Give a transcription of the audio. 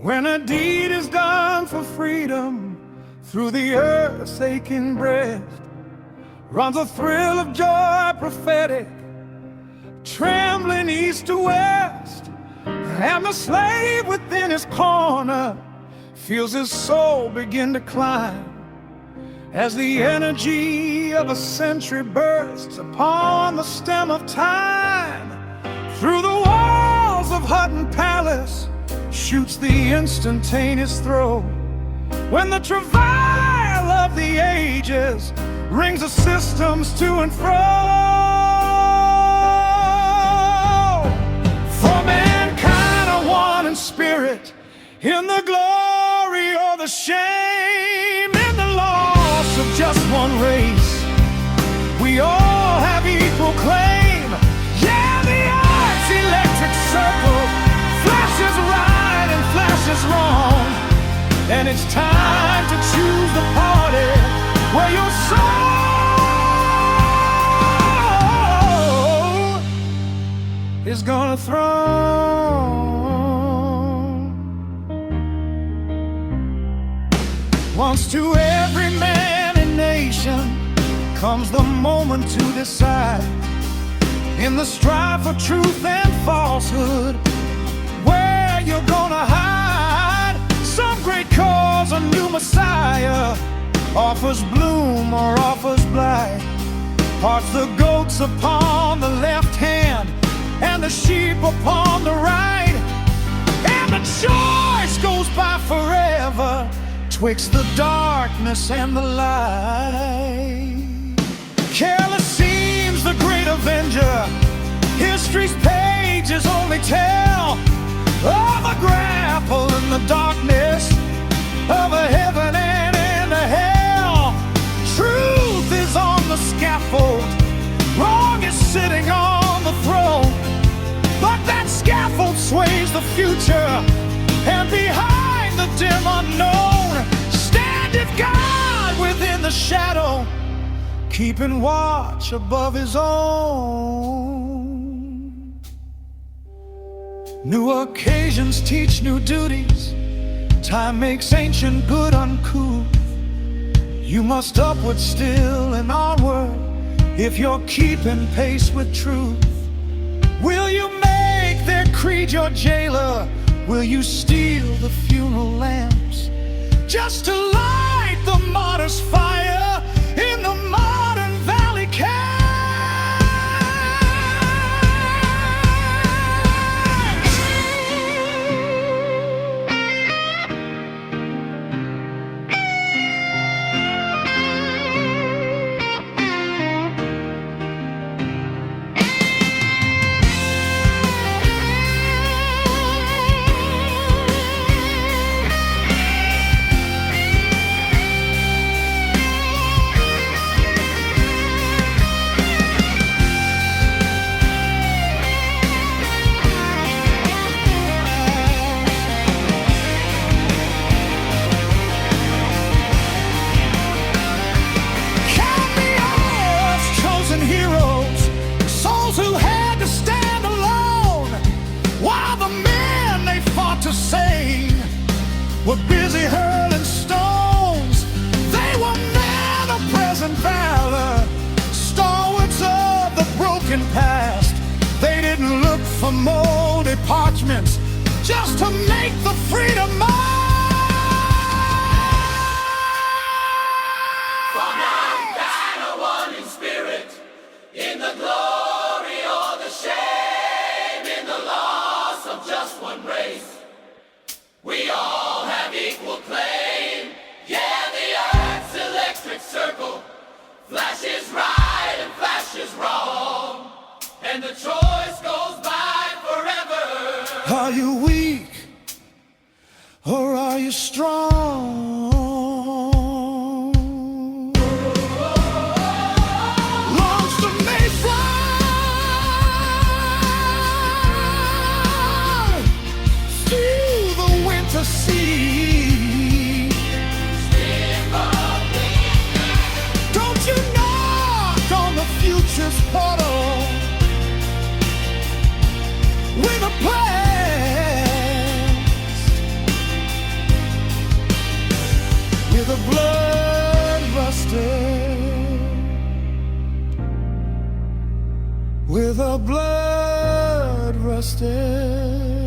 When a deed is done for freedom, through the earth's aching breast runs a thrill of joy prophetic, trembling east to west. And the slave within his corner feels his soul begin to climb as the energy of a century bursts upon the stem of time. Through the walls of hut and palace shoots the instantaneous throw, when the travail of the ages rings the systems to and fro. For mankind are one in spirit, in the glory or the shame, in the loss of just one race. We all have equal claim. Yeah, the earth's electric circle flashes right and flashes wrong, and it's time to choose the party where your soul is gonna throne. Once to every man and nation comes the moment to decide, in the strife for truth and falsehood, where you're gonna hide. Some great cause, a new Messiah, offers bloom or offers blight, parts the goats upon the left hand and the sheep upon the right, and the choice goes by forever twixt the darkness and the light. Careless seems the great avenger, history's pages only tell of a grapple in the darkness, of a heaven and in a hell. Truth is on the scaffold, wrong is sitting on the throne, but that scaffold sways the future, and behind the dim unknown standeth God within the shadow, keeping watch above his own. New occasions teach new duties, time makes ancient good uncouth. You must upward still and onward if you're keeping pace with truth. Will you make their creed your jailer? Will you steal the funeral lamps just to light the martyr's fire in the modern valley camp? Were busy hurling stones. They were men of present valor, stalwarts of the broken past. They didn't look for molded parchments just to make the freedom march. For mankind are one in spirit, in the glory or the shame, in the loss of just one race. We all have equal claim. Yeah, the earth's electric circle flashes right and flashes wrong, and the choice goes by forever. Are you weak or are you strong? Lonesome may fly through the winter sea. Don't you knock on the future's portal with a past with a blood rusted